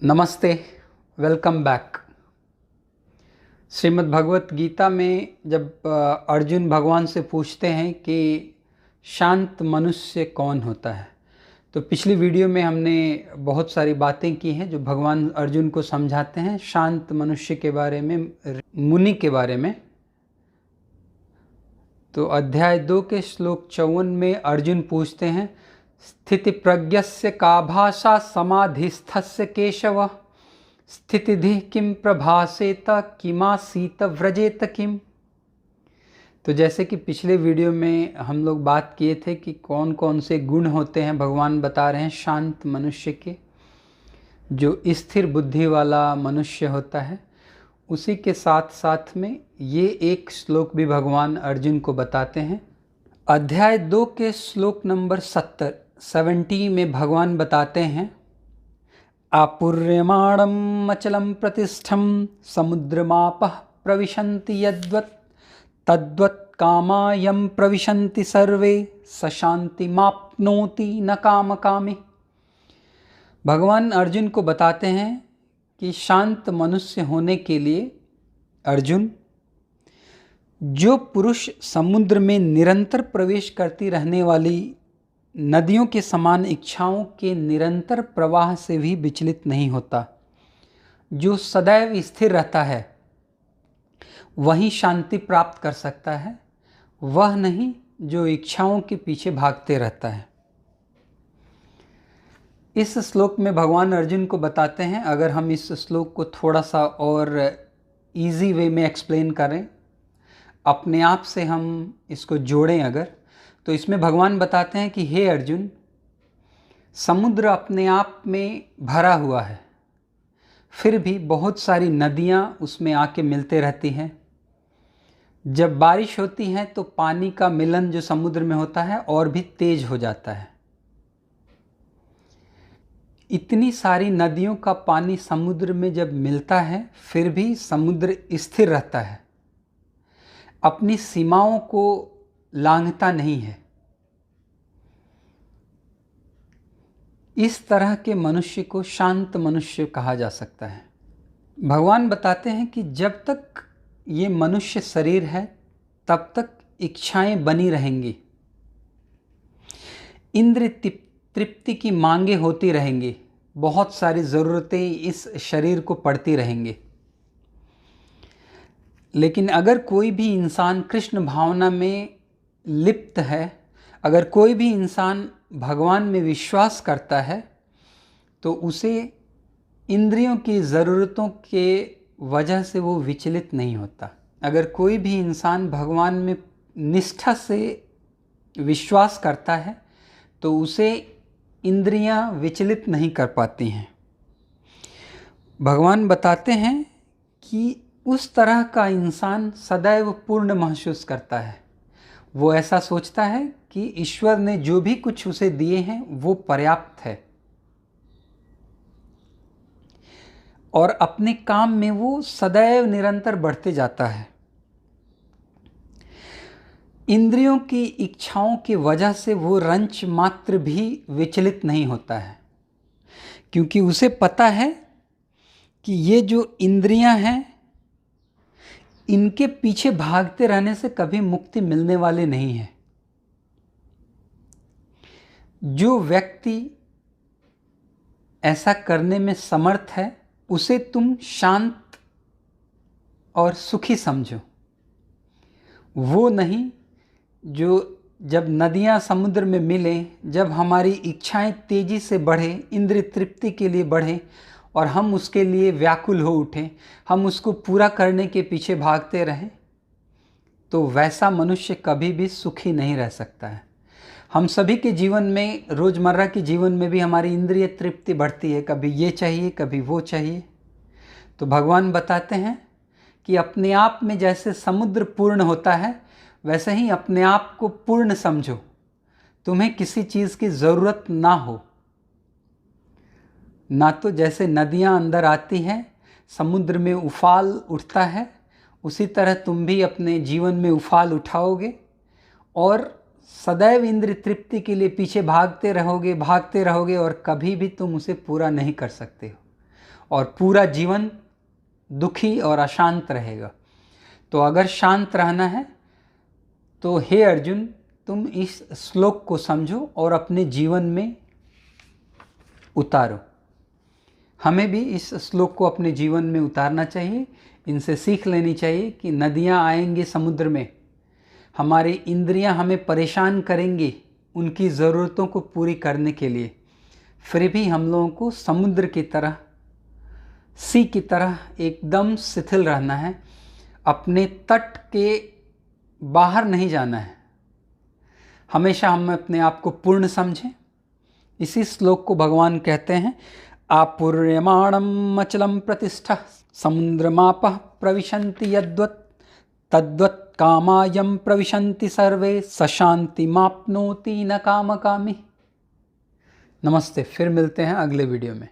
नमस्ते, welcome back. Shrimad Bhagavad Gita में जब अर्जुन भगवान से पूछते हैं कि शांत मनुष्य कौन होता है, तो पिछली वीडियो में हमने बहुत सारी बातें की हैं जो भगवान अर्जुन को समझाते हैं शांत मनुष्य के बारे में, मुनि के बारे में। तो अध्याय 2 के श्लोक 54 में अर्जुन पूछते हैं, स्थिति प्रज्ञस्य का भाषा समाधिस्थस्य केशव, स्थितिधि किम प्रभासेत किमासीत व्रजेत किम। तो जैसे कि पिछले वीडियो में हम लोग बात किए थे कि कौन कौन से गुण होते हैं, भगवान बता रहे हैं शांत मनुष्य के, जो स्थिर बुद्धि वाला मनुष्य होता है। उसी के साथ साथ में ये एक श्लोक भी भगवान अर्जुन को बताते हैं। अध्याय 2 के श्लोक नंबर 70 में भगवान बताते हैं, आपूर्यमाणम अचलम प्रतिष्ठम समुद्रमापः प्रविशन्ति यद्वत् तद्वत् कामायम प्रविशन्ति सर्वे स शान्तिमाप्नोति न कामकामी। भगवान अर्जुन को बताते हैं कि शांत मनुष्य होने के लिए अर्जुन, जो पुरुष समुद्र में निरंतर प्रवेश करती रहने वाली नदियों के समान इच्छाओं के निरंतर प्रवाह से भी विचलित नहीं होता, जो सदैव स्थिर रहता है, वही शांति प्राप्त कर सकता है, वह नहीं जो इच्छाओं के पीछे भागते रहता है। इस श्लोक में भगवान अर्जुन को बताते हैं, अगर हम इस श्लोक को थोड़ा सा और इजी वे में एक्सप्लेन करें, अपने आप से हम इसको जोड़ें अगर, तो इसमें भगवान बताते हैं कि हे अर्जुन, समुद्र अपने आप में भरा हुआ है, फिर भी बहुत सारी नदियाँ उसमें आके मिलते रहती हैं। जब बारिश होती है तो पानी का मिलन जो समुद्र में होता है और भी तेज हो जाता है। इतनी सारी नदियों का पानी समुद्र में जब मिलता है, फिर भी समुद्र स्थिर रहता है, अपनी सीमाओं को लांघता नहीं है। इस तरह के मनुष्य को शांत मनुष्य कहा जा सकता है। भगवान बताते हैं कि जब तक ये मनुष्य शरीर है तब तक इच्छाएं बनी रहेंगी, इंद्रिय तृप्ति की मांगे होती रहेंगी, बहुत सारी ज़रूरतें इस शरीर को पड़ती रहेंगी। लेकिन अगर कोई भी इंसान कृष्ण भावना में लिप्त है, अगर कोई भी इंसान भगवान में विश्वास करता है, तो उसे इंद्रियों की ज़रूरतों के वजह से वो विचलित नहीं होता। अगर कोई भी इंसान भगवान में निष्ठा से विश्वास करता है तो उसे इंद्रियां विचलित नहीं कर पाती हैं। भगवान बताते हैं कि उस तरह का इंसान सदैव पूर्ण महसूस करता है। वो ऐसा सोचता है कि ईश्वर ने जो भी कुछ उसे दिए हैं वो पर्याप्त है, और अपने काम में वो सदैव निरंतर बढ़ते जाता है। इंद्रियों की इच्छाओं की वजह से वो रंच मात्र भी विचलित नहीं होता है, क्योंकि उसे पता है कि ये जो इंद्रियां हैं, इनके पीछे भागते रहने से कभी मुक्ति मिलने वाली नहीं है। जो व्यक्ति ऐसा करने में समर्थ है, उसे तुम शांत और सुखी समझो। वो नहीं जो जब नदियाँ समुद्र में मिलें, जब हमारी इच्छाएं तेज़ी से बढ़ें, इंद्रिय तृप्ति के लिए बढ़ें और हम उसके लिए व्याकुल हो उठें, हम उसको पूरा करने के पीछे भागते रहें, तो वैसा मनुष्य कभी भी सुखी नहीं रह सकता है। हम सभी के जीवन में, रोज़मर्रा के जीवन में भी हमारी इंद्रिय तृप्ति बढ़ती है, कभी ये चाहिए कभी वो चाहिए। तो भगवान बताते हैं कि अपने आप में जैसे समुद्र पूर्ण होता है, वैसे ही अपने आप को पूर्ण समझो। तुम्हें किसी चीज़ की ज़रूरत ना हो, ना तो जैसे नदियाँ अंदर आती हैं, समुद्र में उफाल उठता है, उसी तरह तुम भी अपने जीवन में उफाल उठाओगे और सदैव इंद्रिय तृप्ति के लिए पीछे भागते रहोगे और कभी भी तुम उसे पूरा नहीं कर सकते हो। और पूरा जीवन दुखी और अशांत रहेगा। तो अगर शांत रहना है तो हे अर्जुन, तुम इस श्लोक को समझो और अपने जीवन में उतारो। हमें भी इस श्लोक को अपने जीवन में उतारना चाहिए। इनसे सीख लेनी चाहिए कि नदियाँ आएंगी समुद्र में, हमारी इंद्रियां हमें परेशान करेंगी उनकी ज़रूरतों को पूरी करने के लिए, फिर भी हम लोगों को समुद्र की तरह, सी की तरह एकदम शिथिल रहना है, अपने तट के बाहर नहीं जाना है। हमेशा हम अपने आप को पूर्ण समझें। इसी श्लोक को भगवान कहते हैं, आपूर्यमाणम अचलम प्रतिष्ठा समुद्रमापः प्रविशन्ति यद्वत् तद्वत् कामायम प्रविशन्ति सर्वे सशान्तिमाप्नोति न कामकामी। नमस्ते, फिर मिलते हैं अगले वीडियो में।